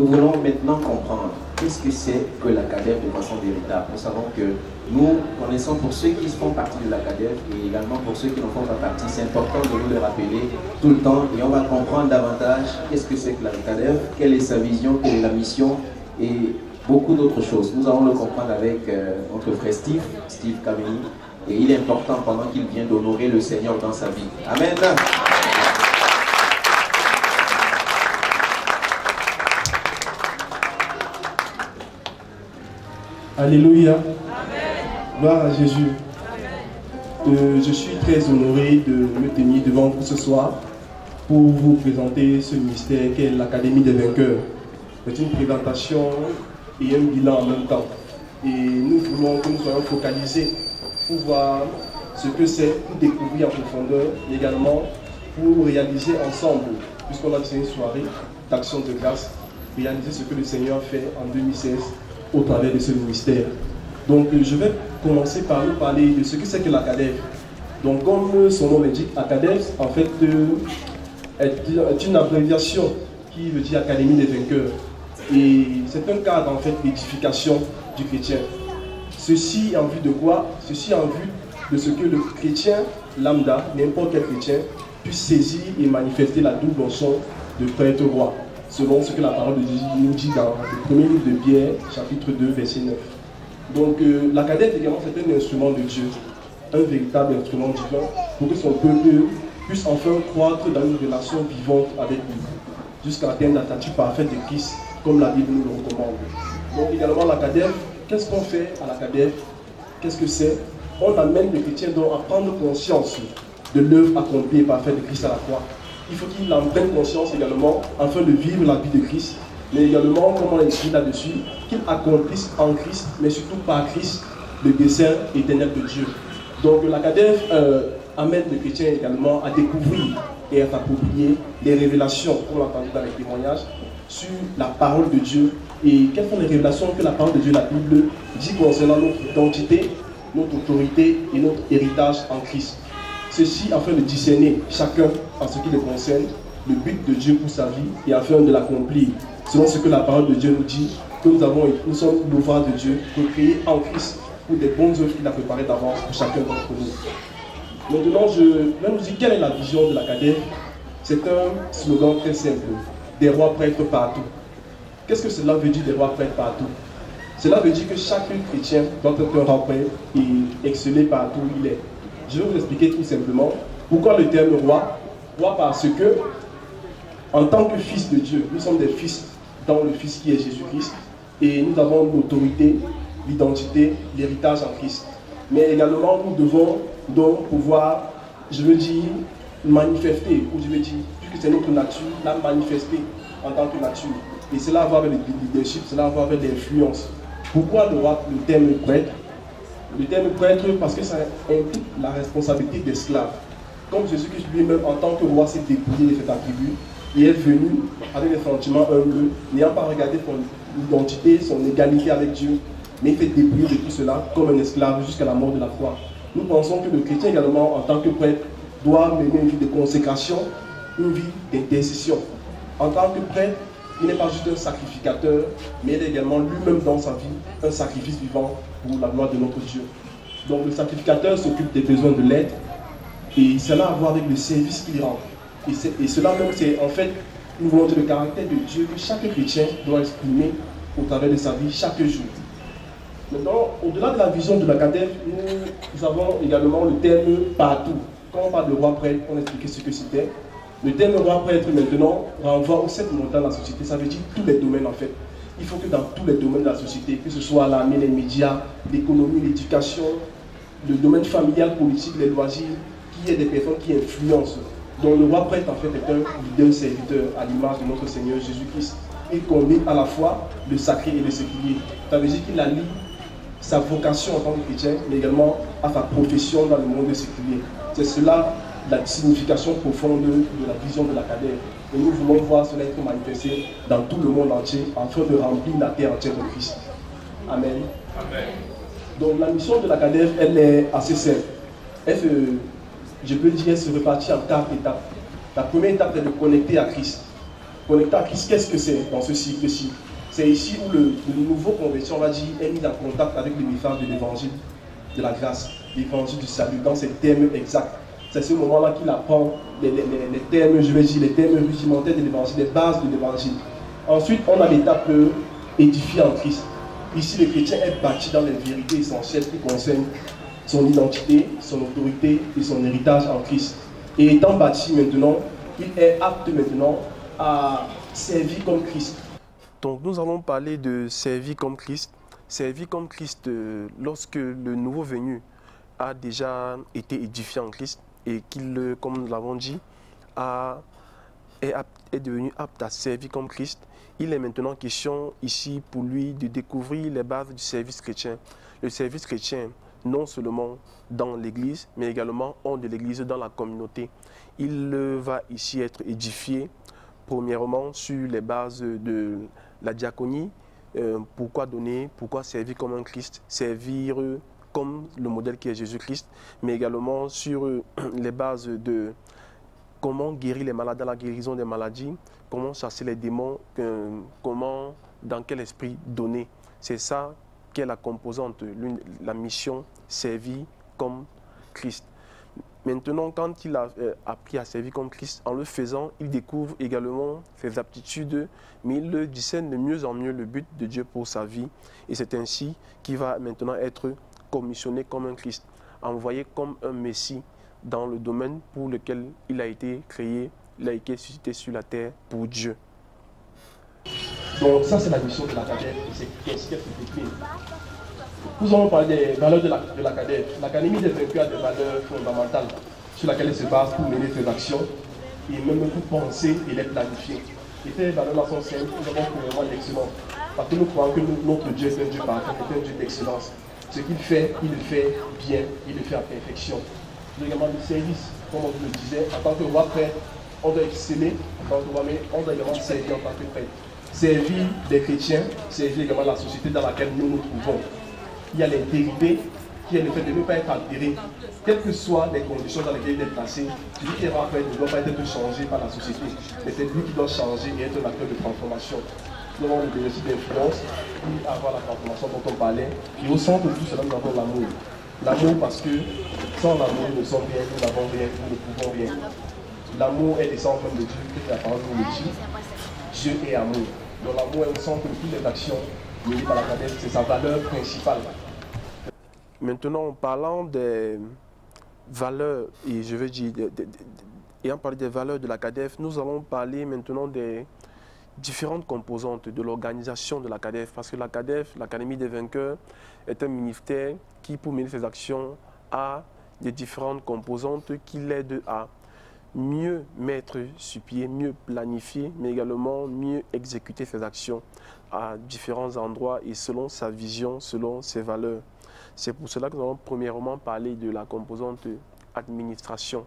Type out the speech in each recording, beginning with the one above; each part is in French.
Nous voulons maintenant comprendre qu'est-ce que c'est que la CADEF de façon véritable. Nous savons que nous connaissons pour ceux qui font partie de la CADEF et également pour ceux qui n'en font pas partie. C'est important de nous le rappeler tout le temps et on va comprendre davantage qu'est-ce que c'est que la CADEF, quelle est sa vision, quelle est la mission et beaucoup d'autres choses. Nous allons le comprendre avec notre frère Steve Kameni, et il est important pendant qu'il vient d'honorer le Seigneur dans sa vie. Amen. Alléluia. Gloire à Jésus. Je suis très honoré de me tenir devant vous ce soir pour vous présenter ce ministère qu'est l'Académie des vainqueurs. C'est une présentation et un bilan en même temps. Et nous voulons que nous soyons focalisés pour voir ce que c'est, pour découvrir en profondeur et également pour réaliser ensemble, puisqu'on a fait une soirée d'action de grâce, réaliser ce que le Seigneur a fait en 2016 au travers de ce ministère. Donc je vais commencer par vous parler de ce que c'est que la CADEF. Donc comme son nom l'indique, ACADEF en fait est une abréviation qui veut dire Académie des vainqueurs. Et c'est un cadre en fait d'édification du chrétien. Ceci en vue de quoi? Ceci en vue de ce que le chrétien lambda, n'importe quel chrétien, puisse saisir et manifester la double onction de prêtre roi, selon ce que la parole de Jésus nous dit dans le premier livre de Pierre, chapitre 2, verset 9. Donc la CADEF également c'est un instrument de Dieu, un véritable instrument divin, pour que son peuple puisse enfin croître dans une relation vivante avec lui, jusqu'à atteindre la stature parfaite de Christ, comme la Bible nous le recommande. Donc également la CADEF, qu'est-ce qu'on fait à la CADEF? Qu'est-ce que c'est? On amène le chrétien donc à prendre conscience de l'œuvre accomplie et parfaite de Christ à la croix. Il faut qu'il en prenne conscience également afin de vivre la vie de Christ, mais également, comme on l'a écrit là-dessus, qu'il accomplisse en Christ, mais surtout par Christ, le dessein éternel de Dieu. Donc la CADEF amène le chrétien également à découvrir et à s'approprier les révélations, comme on l'a entendu dans les témoignages, sur la parole de Dieu. Et quelles sont les révélations que la parole de Dieu, la Bible, dit concernant notre identité, notre autorité et notre héritage en Christ. Ceci afin de discerner chacun en ce qui le concerne, le but de Dieu pour sa vie et afin de l'accomplir, selon ce que la parole de Dieu nous dit, que nous sommes l'ouvrage de Dieu, créés en Christ pour des bonnes œuvres qu'il a préparées d'avance pour chacun d'entre nous. Maintenant, je vais nous dire quelle est la vision de la CADEF. C'est un slogan très simple, des rois prêtres partout. Qu'est-ce que cela veut dire, des rois prêtres partout? Cela veut dire que chaque chrétien doit être un roi prêtre et exceller partout où il est. Je vais vous expliquer tout simplement pourquoi le terme roi. Roi parce que, en tant que fils de Dieu, nous sommes des fils dans le Fils qui est Jésus-Christ et nous avons l'autorité, l'identité, l'héritage en Christ. Mais également, nous devons donc pouvoir, je veux dire, manifester, ou je veux dire, puisque c'est notre nature, la manifester en tant que nature. Et cela va avec le leadership, cela va avec l'influence. Pourquoi le terme prêtre? Le terme prêtre parce que ça implique la responsabilité d'esclave. Comme Jésus-Christ lui-même, en tant que roi, s'est dépouillé de cet attribut, il est venu avec des sentiments humbles, n'ayant pas regardé son identité, son égalité avec Dieu, mais il fait dépouiller de tout cela comme un esclave jusqu'à la mort de la croix. Nous pensons que le chrétien également, en tant que prêtre, doit mener une vie de consécration, une vie d'intercession. En tant que prêtre, il n'est pas juste un sacrificateur, mais il est également lui-même dans sa vie un sacrifice vivant pour la gloire de notre Dieu. Donc le sacrificateur s'occupe des besoins de l'être et cela a à voir avec le service qu'il rend. Et cela même, c'est en fait une volonté de caractère de Dieu que chaque chrétien doit exprimer au travers de sa vie chaque jour. Maintenant, au-delà de la vision de la CADEF, nous avons également le terme partout. Quand on parle de roi prêtre, on expliquait ce que c'était. Le terme roi prêtre maintenant renvoie aux 7 montagnes de la société, ça veut dire tous les domaines en fait. Il faut que dans tous les domaines de la société, que ce soit l'armée, les médias, l'économie, l'éducation, le domaine familial, politique, les loisirs, qu'il y ait des personnes qui influencent. Donc le roi prêtre en fait est un leader serviteur à l'image de notre Seigneur Jésus-Christ. Il combine à la fois le sacré et le séculier. Ça veut dire qu'il allie sa vocation en tant que chrétien, mais également à sa profession dans le monde séculier. C'est cela la signification profonde de la vision de la CADEF. Et nous voulons voir cela être manifesté dans tout le monde entier afin de remplir la terre entière de Christ. Amen. Amen. Donc la mission de la CADEF, elle est assez simple. Je peux dire, elle se répartit en 4 étapes. La première étape est de connecter à Christ. Connecté à Christ, qu'est-ce que c'est dans ce cycle-ci? C'est ici où le nouveau converti, on va dire, est mis en contact avec le message de l'évangile de la grâce, l'évangile du salut, dans ses termes exacts. C'est ce moment-là qu'il apprend les termes, je vais dire, les termes rudimentaires de l'évangile, les bases de l'évangile. Ensuite, on a l'étape édifiée en Christ. Ici, le chrétien est bâti dans les vérités essentielles qui concernent son identité, son autorité et son héritage en Christ. Et étant bâti maintenant, il est apte maintenant à servir comme Christ. Donc nous allons parler de servir comme Christ. Servir comme Christ lorsque le nouveau venu a déjà été édifié en Christ et qu'il, comme nous l'avons dit, est devenu apte à servir comme Christ. Il est maintenant question ici pour lui de découvrir les bases du service chrétien. Le service chrétien, non seulement dans l'Église, mais également hors de l'Église, dans la communauté. Il va ici être édifié, premièrement, sur les bases de la diaconie. Pourquoi donner, pourquoi servir comme un Christ, servir comme le modèle qui est Jésus-Christ, mais également sur les bases de comment guérir les malades, dans la guérison des maladies, comment chasser les démons, comment, dans quel esprit donner. C'est ça qui est la composante, la mission servir comme Christ. Maintenant, quand il a appris à servir comme Christ, en le faisant, il découvre également ses aptitudes, mais il discerne de mieux en mieux le but de Dieu pour sa vie. Et c'est ainsi qu'il va maintenant être commissionné comme un Christ, envoyé comme un Messie dans le domaine pour lequel il a été créé, il a été suscité sur la terre pour Dieu. Donc ça, c'est la mission de la CADEF, c'est qu'est-ce qu'elle se décline. Nous allons parler des valeurs de la CADEF. L'Académie des vaincus a des valeurs fondamentales sur lesquelles elle se base pour mener ses actions et même pour penser et les planifier. Et ces valeurs-là sont simples, nous avons premièrement l'excellence. Parce que nous croyons que notre Dieu est un Dieu parfait, est un Dieu d'excellence. Ce qu'il fait, il le fait bien, il le fait à perfection. Nous avons également le service, comme on vous le disait, en tant que roi prêtre, on doit exceller, en tant que roi, mais on doit également servir en tant que prêtre. Servir des chrétiens, servir également la société dans laquelle nous nous trouvons. Il y a l'intégrité, qui est le fait de ne pas être altéré, quelles que soient les conditions dans lesquelles il est placé. Celui qui est roi prêtre ne doit pas être changé par la société, mais c'est lui qui doit changer et être un acteur de transformation. Nous avons le bénéfice d'influence, puis avoir la transformation dont on parlait. Et au centre de tout cela, nous avons l'amour. L'amour parce que sans l'amour, nous ne sommes rien, nous n'avons rien, nous ne pouvons rien. L'amour est l'essence même de Dieu, que la parole nous le dit. Dieu est amour. Donc l'amour est au centre de toutes les actions menées par la CADEF, c'est sa valeur principale. Maintenant, en parlant des valeurs, et je veux dire, ayant parlé des valeurs de la CADEF, nous allons parler maintenant des différentes composantes de l'organisation de la CADEF, parce que la CADEF, l'Académie des vainqueurs, est un ministère qui, pour mener ses actions, a des différentes composantes qui l'aident à mieux mettre sur pied, mieux planifier, mais également mieux exécuter ses actions à différents endroits et selon sa vision, selon ses valeurs. C'est pour cela que nous allons premièrement parler de la composante administration.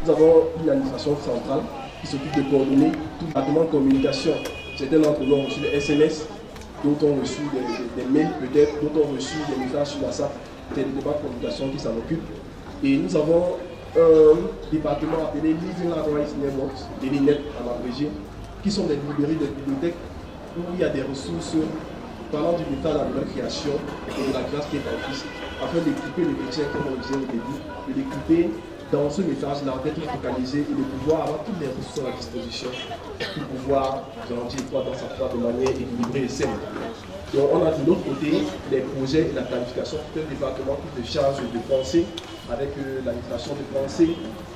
Nous avons une administration centrale qui s'occupe de coordonner tout le département de communication. Certains d'entre nous ont reçu des SMS, d'autres ont reçu des mails peut-être, d'autres ont reçu des messages sur WhatsApp. C'est le département de communication qui s'en occupe. Et nous avons un département appelé Living Libraries Networks, les LINET en abrégé, qui sont des librairies, des bibliothèques où il y a des ressources parlant du message de la nouvelle création et de la grâce qui est en Christ, afin d'équiper les chrétiens, comme on disait au début, de l'équiper dans ce message-là, d'être focalisé et de pouvoir avoir toutes les ressources à la disposition pour pouvoir grandir dans sa foi de manière équilibrée et saine. Donc on a de l'autre côté les projets et la planification, tout un département qui se charge de penser avec l'administration de penser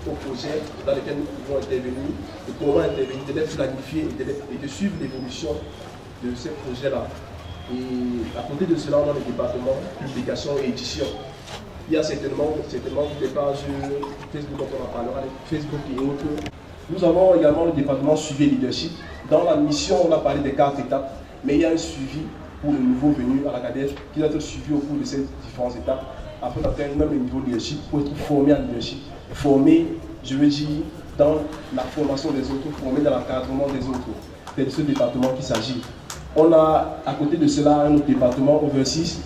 aux projets dans lesquels nous pouvons intervenir, de comment intervenir, de les planifier et de suivre l'évolution de ces projets-là. Et à côté de cela, on a le département publication et édition. Il y a certainement des pages Facebook dont on en parlera, Facebook et autres. Nous avons également le département suivi et leadership. Dans la mission, on a parlé des 4 étapes, mais il y a un suivi pour le nouveau venu à la CADEF qui doit être suivi au cours de ces différentes étapes afin d'atteindre même le niveau de leadership pour être formé en leadership. Formé, je veux dire, dans la formation des autres, formé dans l'encadrement des autres. C'est de ce département qu'il s'agit. On a à côté de cela un autre département, Overseas.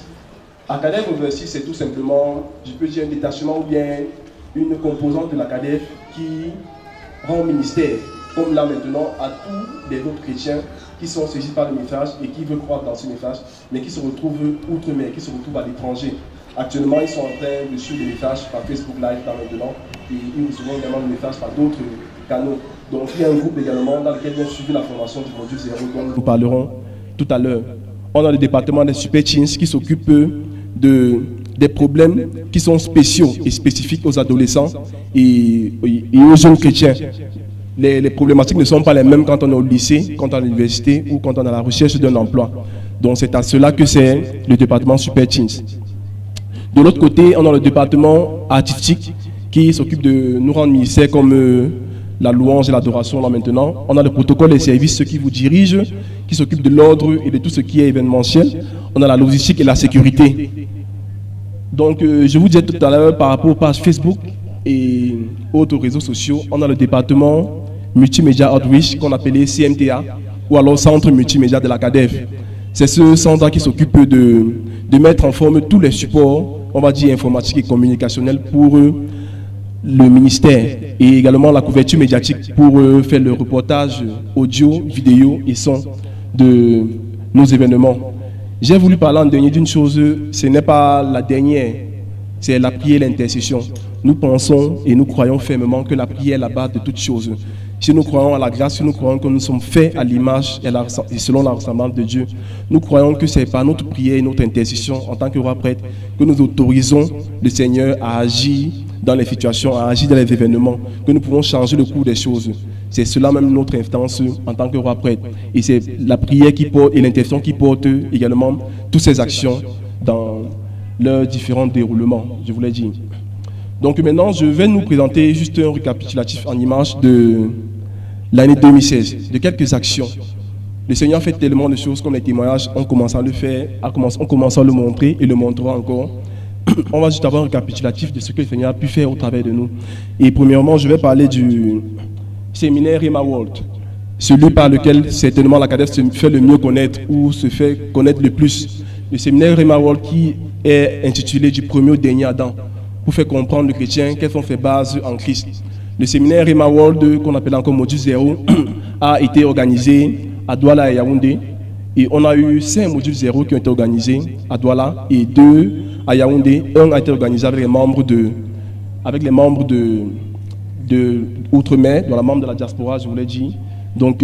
À CADEF Overseas, c'est tout simplement, je peux dire, un détachement ou bien une composante de la CADEF qui rend au ministère comme là maintenant, à tous les autres chrétiens qui sont saisis par le message et qui veulent croire dans ce message, mais qui se retrouvent outre-mer, qui se retrouvent à l'étranger. Actuellement, ils sont en train de suivre les messages par Facebook Live là maintenant, et ils recevront également le message par d'autres canaux. Donc il y a un groupe également dans lequel ils ont suivi la formation du module 0 dont nous parlerons tout à l'heure. On a le département des Super Teens qui s'occupe des problèmes qui sont spéciaux et spécifiques aux adolescents et aux jeunes chrétiens. Les problématiques ne sont pas les mêmes quand on est au lycée, quand on est à l'université ou quand on est à la recherche d'un emploi. Donc c'est à cela que c'est le département Super Teens. De l'autre côté, on a le département artistique qui s'occupe de nous rendre ministère comme la louange et l'adoration là maintenant. On a le protocole des services, ceux qui vous dirigent, qui s'occupent de l'ordre et de tout ce qui est événementiel. On a la logistique et la sécurité. Donc je vous disais tout à l'heure par rapport aux pages Facebook et autres réseaux sociaux, on a le département multimédia outreach qu'on appelait CMTA ou alors centre multimédia de la CADEF. C'est ce centre qui s'occupe de mettre en forme tous les supports, on va dire informatiques et communicationnels pour le ministère et également la couverture médiatique pour faire le reportage audio, vidéo et son de nos événements. J'ai voulu parler en dernier d'une chose, ce n'est pas la dernière, c'est la prière et l'intercession. Nous pensons et nous croyons fermement que la prière est la base de toutes choses. Si nous croyons à la grâce, si nous croyons que nous sommes faits à l'image et selon la ressemblance de Dieu, nous croyons que c'est par notre prière et notre intercession en tant que roi prêtre que nous autorisons le Seigneur à agir dans les situations, à agir dans les événements, que nous pouvons changer le cours des choses. C'est cela même notre instance en tant que roi prêtre. Et c'est la prière qui porte et l'intercession qui porte également toutes ces actions dans leurs différents déroulements, je vous l'ai dit. Donc maintenant, je vais nous présenter juste un récapitulatif en images de l'année 2016, de quelques actions. Le Seigneur a fait tellement de choses comme les témoignages, on commence à le faire, on commence à le montrer et le montrera encore. On va juste avoir un récapitulatif de ce que le Seigneur a pu faire au travers de nous. Et premièrement, je vais parler du séminaire Rhema World, celui par lequel certainement la CADEF se fait le mieux connaître ou se fait connaître le plus. Le séminaire Rhema World qui est intitulé du premier au dernier Adam, pour faire comprendre le chrétien quelles sont ses bases en Christ. Le séminaire Rhema World, qu'on appelle encore module 0, a été organisé à Douala et Yaoundé. Et on a eu 5 modules 0 qui ont été organisés à Douala et 2 à Yaoundé. Un a été organisé avec les membres de Outre-mer, dans la membre de la diaspora, je vous l'ai dit. Donc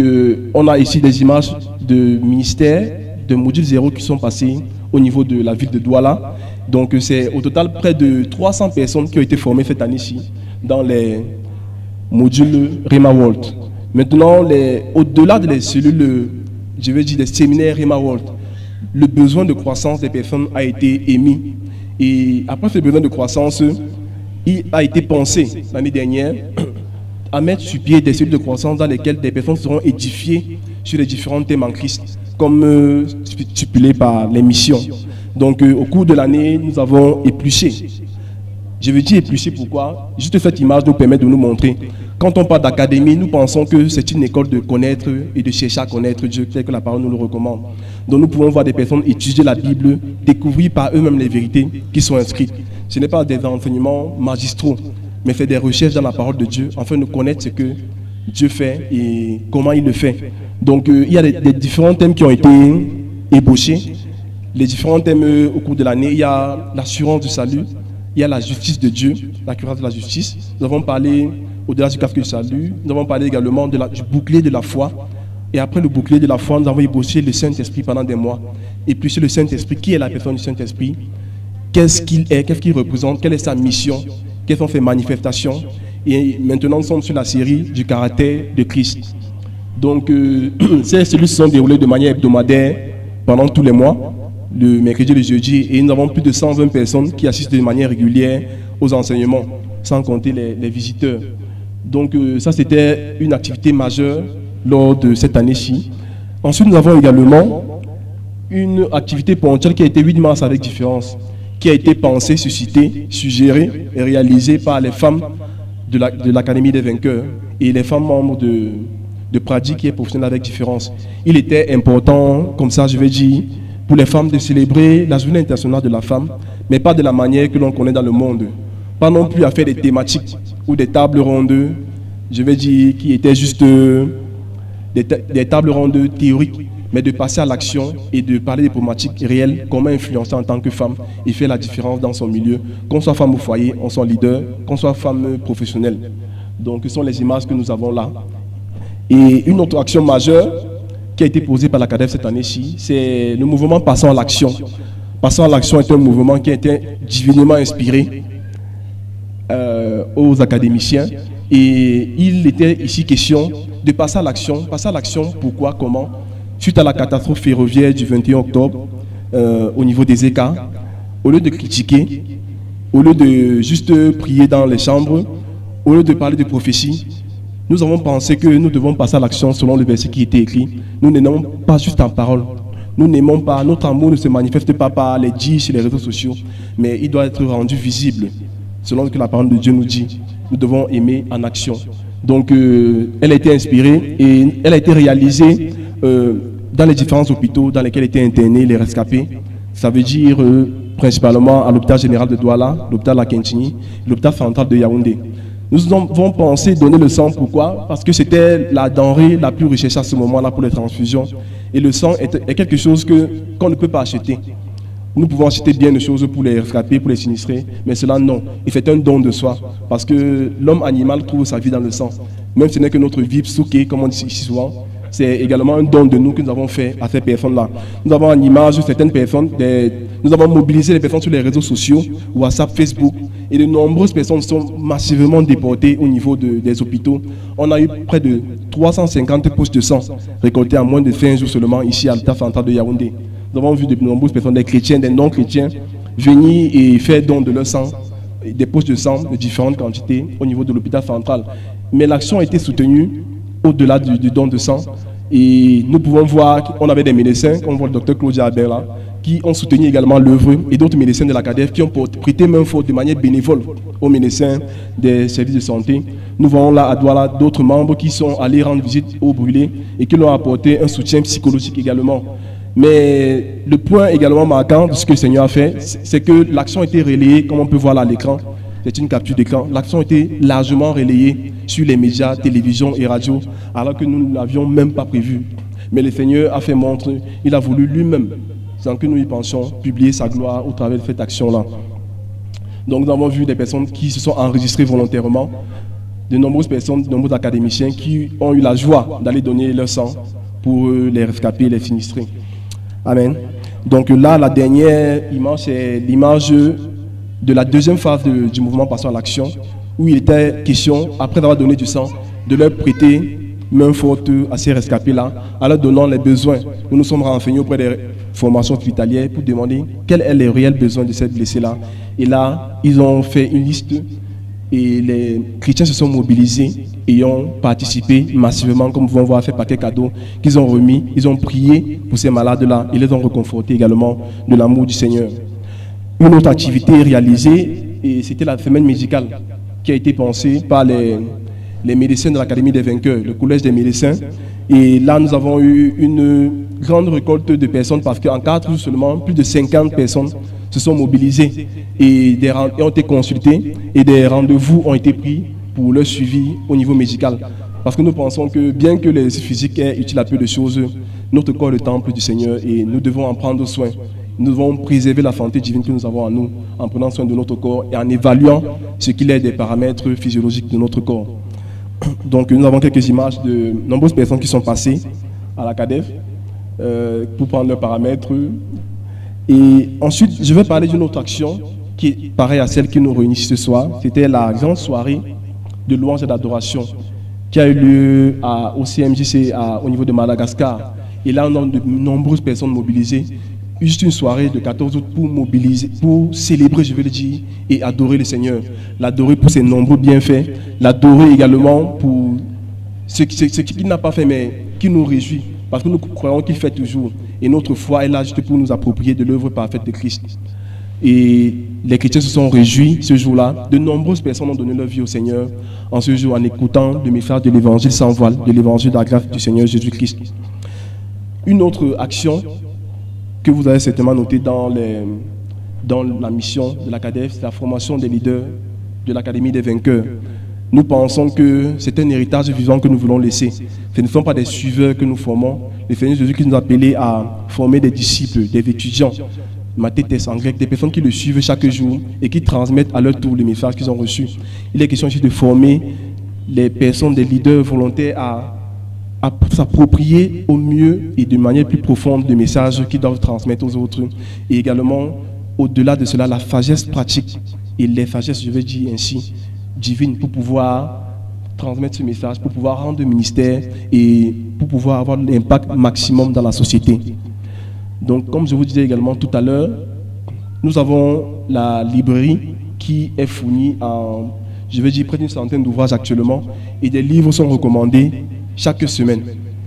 on a ici des images de ministères, de modules 0 qui sont passés au niveau de la ville de Douala. Donc c'est au total près de 300 personnes qui ont été formées cette année-ci dans les modules Rhema World. Maintenant, au-delà des cellules, je veux dire des séminaires Rhema World, le besoin de croissance des personnes a été émis. Et après ce besoin de croissance, il a été pensé l'année dernière à mettre sur pied des cellules de croissance dans lesquelles des personnes seront édifiées sur les différents thèmes en Christ, comme stipulé par les missions. Donc au cours de l'année, nous avons épluché. Je veux dire éplucher pourquoi? Juste cette image nous permet de nous montrer. Quand on parle d'académie, nous pensons que c'est une école de connaître et de chercher à connaître Dieu, tel que la parole nous le recommande. Donc nous pouvons voir des personnes étudier la Bible, découvrir par eux-mêmes les vérités qui sont inscrites. Ce n'est pas des enseignements magistraux, mais c'est des recherches dans la parole de Dieu, afin de connaître ce que Dieu fait et comment il le fait. Donc il y a des différents thèmes qui ont été ébauchés. Les différents thèmes au cours de l'année, il y a l'assurance du salut, il y a la justice de Dieu, la cuirasse de la justice. Nous avons parlé, au-delà du casque du salut, nous avons parlé également du bouclier de la foi. Et après le bouclier de la foi, nous avons ébauché le Saint-Esprit pendant des mois. Et puis sur le Saint-Esprit, qui est la personne du Saint-Esprit? Qu'est-ce qu'il est? Qu'est-ce qu'il représente? Quelle est sa mission? Quelles sont ses manifestations? Et maintenant, nous sommes sur la série du caractère de Christ. Donc, ces cellules se sont déroulées de manière hebdomadaire pendant tous les mois, le mercredi et le jeudi, et nous avons plus de 120 personnes qui assistent de manière régulière aux enseignements, sans compter les visiteurs. Donc ça, c'était une activité majeure lors de cette année-ci. Ensuite, nous avons également une activité ponctuelle qui a été 8 mars avec différence, qui a été pensée, suscitée, suggérée et réalisée par les femmes de l'Académie des vainqueurs et les femmes membres de Pradi, qui est professionnelle avec différence. Il était important, comme ça je vais dire, pour les femmes de célébrer la journée internationale de la femme, mais pas de la manière que l'on connaît dans le monde. Pas non plus à faire des thématiques ou des tables rondes je vais dire, qui étaient juste des tables rondes théoriques, mais de passer à l'action et de parler des problématiques réelles, comment influencer en tant que femme et faire la différence dans son milieu, qu'on soit femme au foyer, on soit leader, qu'on soit femme professionnelle. Donc, ce sont les images que nous avons là. Et une autre action majeure qui a été posée par la CADEF cette année-ci, c'est le mouvement Passons à l'action. Passons à l'action est un mouvement qui a été divinement inspiré aux académiciens. Et il était ici question de passer à l'action. Passer à l'action, pourquoi, comment? Suite à la catastrophe ferroviaire du 21 octobre, au niveau des écarts, au lieu de critiquer, au lieu de juste prier dans les chambres, au lieu de parler de prophétie, nous avons pensé que nous devons passer à l'action selon le verset qui était écrit. Nous n'aimons pas juste en parole. Nous n'aimons pas, notre amour ne se manifeste pas par les dits sur les réseaux sociaux, mais il doit être rendu visible, selon ce que la parole de Dieu nous dit. Nous devons aimer en action. Donc, elle a été inspirée et elle a été réalisée dans les différents hôpitaux dans lesquels étaient internés les rescapés. Ça veut dire principalement à l'hôpital général de Douala, l'hôpital La Kentini, l'hôpital central de Yaoundé. Nous avons pensé donner le sang, pourquoi? Parce que c'était la denrée la plus recherchée à ce moment-là pour les transfusions. Et le sang est quelque chose qu'on ne peut pas acheter. Nous pouvons acheter bien des choses pour les rescapés, pour les sinistrés, mais cela non. Il fait un don de soi, parce que l'homme animal trouve sa vie dans le sang. Même si ce n'est que notre vie souké, comme on dit ici souvent, c'est également un don de nous que nous avons fait à ces personnes-là. Nous avons en image certaines personnes, nous avons mobilisé les personnes sur les réseaux sociaux, WhatsApp, Facebook, et de nombreuses personnes sont massivement déportées au niveau des hôpitaux. On a eu près de 350 poches de sang récoltées en moins de 20 jours seulement ici à l'hôpital central de Yaoundé. Nous avons vu de nombreuses personnes, des chrétiens, des non-chrétiens, venir et faire don de leur sang, des poches de sang de différentes quantités au niveau de l'hôpital central. Mais l'action a été soutenue au-delà du don de sang. Et nous pouvons voir qu'on avait des médecins, comme le docteur Claudia Albert là, qui ont soutenu également l'œuvre, et d'autres médecins de la CADEF qui ont prêté main forte de manière bénévole aux médecins des services de santé. Nous voyons là à Douala d'autres membres qui sont allés rendre visite aux brûlés et qui leur ont apporté un soutien psychologique également. Mais le point également marquant de ce que le Seigneur a fait, c'est que l'action a été relayée, comme on peut voir là à l'écran. C'est une capture d'écran. L'action a été largement relayée sur les médias, télévision et radio, alors que nous ne l'avions même pas prévu. Mais le Seigneur a fait montre, il a voulu lui-même, sans que nous y pensions, publier sa gloire au travers de cette action-là. Donc nous avons vu des personnes qui se sont enregistrées volontairement, de nombreuses personnes, de nombreux académiciens qui ont eu la joie d'aller donner leur sang pour les rescapés, les sinistrés. Amen. Donc là, la dernière image, c'est l'image de la deuxième phase du mouvement Passons à l'action, où il était question, après avoir donné du sang, de leur prêter main forte à ces rescapés-là, en leur donnant les besoins. Nous nous sommes renseignés auprès des formations hospitalières pour demander quels sont les réels besoins de ces blessés-là. Et là, ils ont fait une liste et les chrétiens se sont mobilisés et ont participé massivement, comme vous pouvez voir, fait paquet cadeaux qu'ils ont remis. Ils ont prié pour ces malades-là et les ont réconfortés également de l'amour du Seigneur. Une autre activité réalisée, et c'était la semaine médicale qui a été pensée par les médecins de l'Académie des vainqueurs, le collège des médecins. Et là, nous avons eu une grande récolte de personnes parce qu'en 4 jours seulement, plus de 50 personnes se sont mobilisées et ont été consultées et des rendez-vous ont été pris pour leur suivi au niveau médical. Parce que nous pensons que bien que l'exercice physique est utile à peu de choses, notre corps est le temple du Seigneur et nous devons en prendre soin. Nous devons préserver la santé divine que nous avons en nous en prenant soin de notre corps et en évaluant ce qu'il est des paramètres physiologiques de notre corps. Donc nous avons quelques images de nombreuses personnes qui sont passées à la CADEF pour prendre leurs paramètres. Et ensuite, je vais parler d'une autre action qui est pareille à celle qui nous réunit ce soir. C'était la grande soirée de louange et d'adoration qui a eu lieu au CMJC au niveau de Madagascar. Et là, on a de nombreuses personnes mobilisées. Juste une soirée de 14 août pour mobiliser, pour célébrer, je vais le dire, et adorer le Seigneur. L'adorer pour ses nombreux bienfaits, l'adorer également pour ce qu'il n'a pas fait, mais qui nous réjouit, parce que nous croyons qu'il fait toujours. Et notre foi est là juste pour nous approprier de l'œuvre parfaite de Christ. Et les chrétiens se sont réjouis ce jour-là. De nombreuses personnes ont donné leur vie au Seigneur en ce jour, en écoutant le message de l'évangile sans voile, de l'évangile de la grâce du Seigneur Jésus-Christ. Une autre action que vous avez certainement noté dans la mission de la CADEF, c'est la formation des leaders de l'Académie des vainqueurs. Nous pensons que c'est un héritage vivant que nous voulons laisser. Ce ne sont pas des suiveurs que nous formons. Le Seigneur Jésus qui nous a appelés à former des disciples, des étudiants, mathétes en grec, des personnes qui le suivent chaque jour et qui transmettent à leur tour les messages qu'ils ont reçus. Il est question ici de former les personnes, des leaders volontaires à s'approprier au mieux et de manière plus profonde des messages qu'ils doivent transmettre aux autres. Et également, au-delà de cela, la sagesse pratique et les sagesses, je vais dire ainsi, divine, pour pouvoir transmettre ce message, pour pouvoir rendre le ministère et pour pouvoir avoir l'impact maximum dans la société. Donc, comme je vous disais également tout à l'heure, nous avons la librairie qui est fournie en, je vais dire, près d'une centaine d'ouvrages actuellement, et des livres sont recommandés chaque semaine.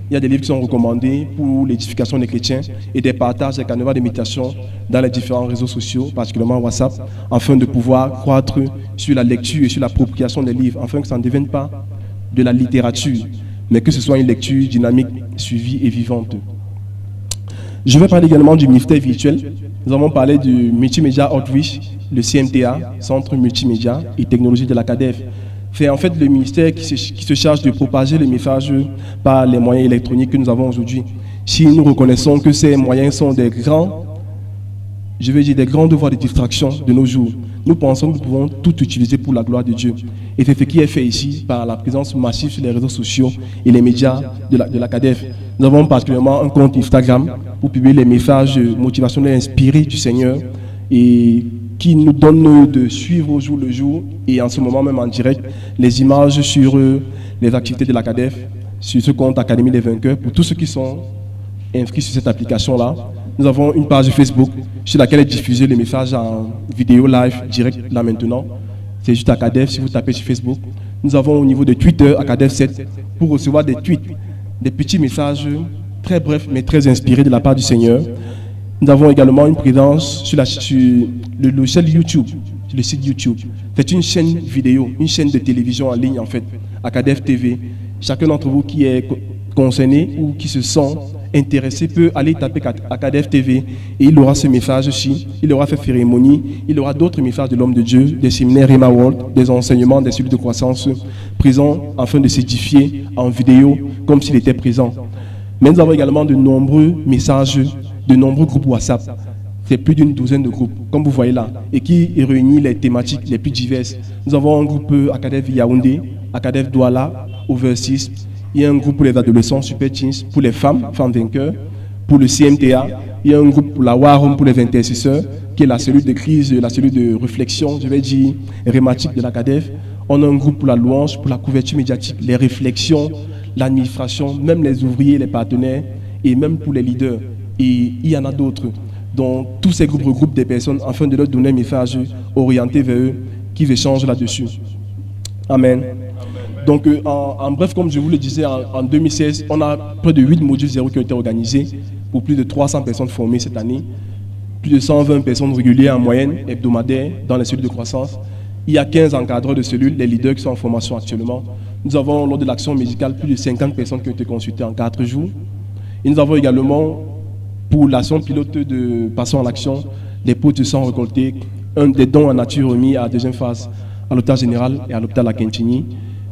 Il y a des livres qui sont recommandés pour l'édification des chrétiens et des partages des canevas de méditation dans les différents réseaux sociaux, particulièrement WhatsApp, afin de pouvoir croître sur la lecture et sur l'appropriation des livres, afin que ça ne devienne pas de la littérature, mais que ce soit une lecture dynamique, suivie et vivante. Je vais parler également du ministère virtuel. Nous avons parlé du Multimédia Outreach, le CMTA, Centre Multimédia et Technologie de la CADEF. C'est en fait le ministère qui se charge de propager les messages par les moyens électroniques que nous avons aujourd'hui. Si nous reconnaissons que ces moyens sont des grands, je vais dire des grands devoirs de distraction de nos jours, nous pensons que nous pouvons tout utiliser pour la gloire de Dieu. Et c'est ce qui est fait ici par la présence massive sur les réseaux sociaux et les médias de la CADEF. Nous avons particulièrement un compte Instagram pour publier les messages motivationnels inspirés du Seigneur et qui nous donne de suivre au jour le jour et en ce moment même en direct les images sur les activités de la CADEF, sur ce compte Académie des Vainqueurs, pour tous ceux qui sont inscrits sur cette application-là. Nous avons une page Facebook sur laquelle est diffusé les messages en vidéo live direct là maintenant. C'est juste ACADEF si vous tapez sur Facebook. Nous avons au niveau de Twitter ACADEF7 pour recevoir des tweets, des petits messages très brefs mais très inspirés de la part du Seigneur. Nous avons également une présence sur le logiciel YouTube, sur le site YouTube. C'est une chaîne vidéo, une chaîne de télévision en ligne en fait, ACADEF TV. Chacun d'entre vous qui est concerné ou qui se sent intéressé peut aller taper ACADEF TV et il aura ce message-ci, il aura cette cérémonie, il aura d'autres messages de l'homme de Dieu, des séminaires Rhema World, des enseignements, des cellules de croissance présents afin de s'édifier en vidéo comme s'il était présent. Mais nous avons également de nombreux messages, de nombreux groupes WhatsApp. C'est plus d'une douzaine de groupes, comme vous voyez là, et qui réunit les thématiques les plus diverses. Nous avons un groupe ACADEF Yaoundé, ACADEF Douala, Overseas. Il y a un groupe pour les adolescents, Super Teens, pour les femmes, femmes vainqueurs, pour le CMTA. Il y a un groupe pour la War Home, pour les intercesseurs, qui est la cellule de crise, la cellule de réflexion, je vais dire, rématique de l'ACADEF. On a un groupe pour la louange, pour la couverture médiatique, les réflexions, l'administration, même les ouvriers, les partenaires, et même pour les leaders. Et il y en a d'autres. Donc, tous ces groupes regroupent des personnes afin de leur donner un message orienté vers eux, qui échangent là-dessus. Amen. Donc, en bref, comme je vous le disais, en 2016, on a près de 8 modules 0 qui ont été organisés pour plus de 300 personnes formées cette année, plus de 120 personnes régulières en moyenne, hebdomadaire, dans les cellules de croissance. Il y a 15 encadreurs de cellules, les leaders qui sont en formation actuellement. Nous avons, lors de l'action médicale, plus de 50 personnes qui ont été consultées en 4 jours. Et nous avons également, pour l'action pilote de Passons à l'action, des pots de sang récoltés, des dons en nature remis à la deuxième phase à l'hôpital général et à l'hôpital à Quintigny.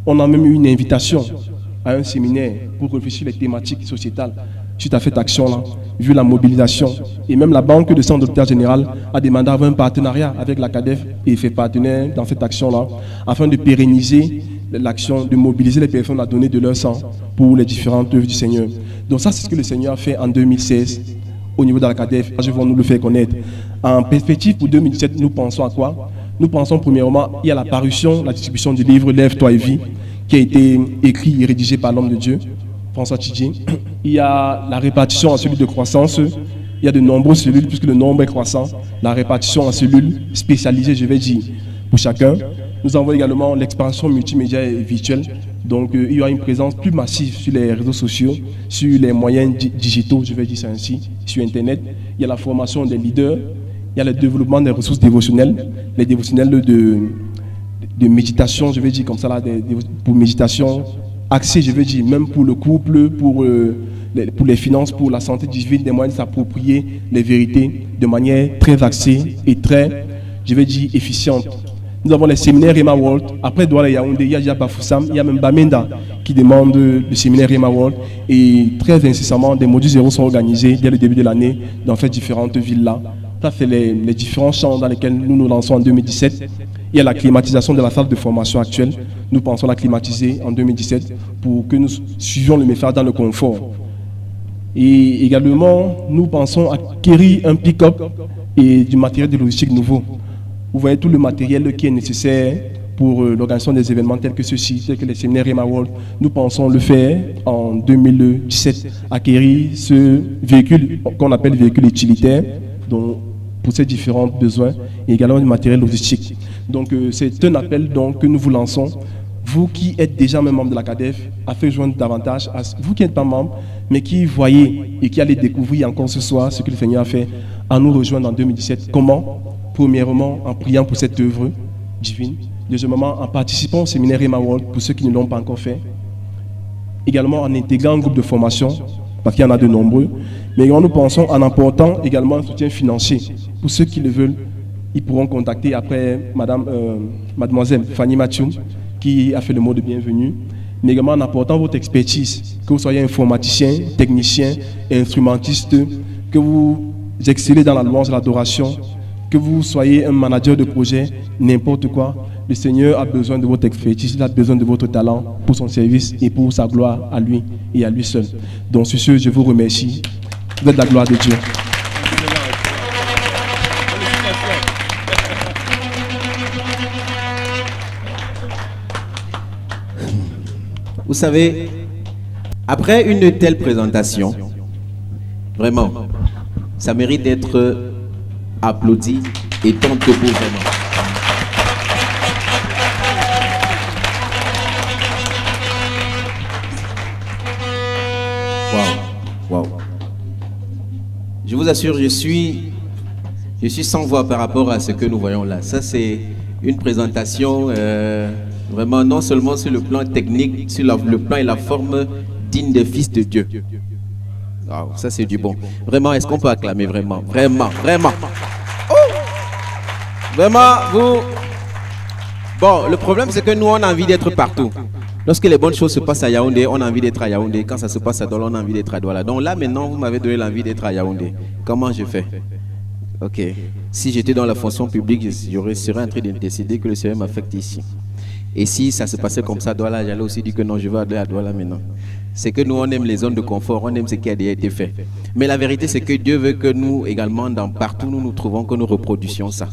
On a même eu une invitation à un séminaire pour réfléchir les thématiques sociétales suite à cette action-là, vu la mobilisation. Et même la Banque de sang de l'hôpital général a demandé d'avoir un partenariat avec la CADEF et ses partenaires dans cette action-là, afin de pérenniser l'action, de mobiliser les personnes à donner de leur sang pour les différentes œuvres du Seigneur. Donc ça, c'est ce que le Seigneur a fait en 2016 au niveau de la CADEF. Je vais nous le faire connaître. En perspective pour 2017, nous pensons à quoi? Nous pensons premièrement, il y a la parution, la distribution du livre Lève-toi et vis, qui a été écrit et rédigé par l'homme de Dieu, François Tidjé. Il y a la répartition en cellules de croissance. Il y a de nombreuses cellules, puisque le nombre est croissant. La répartition en cellules spécialisées, je vais dire, pour chacun. Nous avons également l'expansion multimédia et virtuelle. Donc, il y aura une présence plus massive sur les réseaux sociaux, sur les moyens digitaux, je vais dire ça ainsi, sur Internet. Il y a la formation des leaders. Il y a le développement des ressources dévotionnelles, les dévotionnels de méditation, je vais dire comme ça, là, pour méditation, axés, je vais dire, même pour le couple, pour les finances, pour la santé divine, des moyens de s'approprier les vérités de manière très axée et très, je vais dire, efficiente. Nous avons les séminaires Rema World. Après Douala et Yaoundé, il y a déjà Bafoussam, il y a même Bamenda qui demande le séminaire Rema World. Et très incessamment, des modules zéro sont organisés dès le début de l'année dans ces différentes villes-là. Ça, c'est les différents champs dans lesquels nous nous lançons en 2017. Il y a la climatisation de la salle de formation actuelle. Nous pensons la climatiser en 2017 pour que nous suivions le message dans le confort. Et également, nous pensons acquérir un pick-up et du matériel de logistique nouveau. Vous voyez tout le matériel qui est nécessaire pour l'organisation des événements tels que ceux-ci, tels que les séminaires Rema World. Nous pensons le faire en 2017, acquérir ce véhicule qu'on appelle véhicule utilitaire, donc, pour ces différents besoins, et également du matériel logistique. Donc c'est un appel donc, que nous vous lançons. Vous qui êtes déjà membre de la CADEF, à faire joindre davantage, vous qui n'êtes pas membre, mais qui voyez et qui allez découvrir encore ce soir ce que le Seigneur a fait, à nous rejoindre en 2017. Comment? Premièrement, en priant pour cette œuvre divine. Deuxièmement, en participant au séminaire Rema World pour ceux qui ne l'ont pas encore fait. Également en intégrant un groupe de formation, parce qu'il y en a de nombreux. Mais également, nous pensons en apportant également un soutien financier. Pour ceux qui le veulent, ils pourront contacter après mademoiselle Fanny Mathieu, qui a fait le mot de bienvenue. Mais également en apportant votre expertise, que vous soyez informaticien, technicien, instrumentiste, que vous excellez dans la louange et l'adoration, que vous soyez un manager de projet, n'importe quoi. Le Seigneur a besoin de votre expertise, il a besoin de votre talent pour son service et pour sa gloire à lui et à lui seul. Donc sur ce, je vous remercie. Vous êtes la gloire de Dieu. Vous savez, après une telle présentation, vraiment, ça mérite d'être applaudi et tant debout vraiment. Waouh, waouh. Je vous assure, je suis sans voix par rapport à ce que nous voyons là. Ça, c'est une présentation vraiment non seulement sur le plan technique, sur le plan et la forme digne des fils de Dieu. Wow, ça, c'est du bon. Vraiment, est-ce qu'on peut acclamer vraiment? Vraiment, vraiment. Oh! Vraiment, vous... Bon, le problème, c'est que nous, on a envie d'être partout. Lorsque les bonnes choses se passent à Yaoundé, on a envie d'être à Yaoundé. Quand ça se passe à Douala, on a envie d'être à Douala. Donc là, maintenant, vous m'avez donné l'envie d'être à Yaoundé. Comment je fais? Ok. Si j'étais dans la fonction publique, je serais en train de décider que le Seigneur m'affecte ici. Et si ça se passait comme ça à Douala, j'allais aussi dire que non, je veux aller à Douala maintenant. C'est que nous, on aime les zones de confort, on aime ce qui a déjà été fait. Mais la vérité, c'est que Dieu veut que nous, également, partout où nous nous trouvons, que nous reproduisions ça.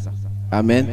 Amen.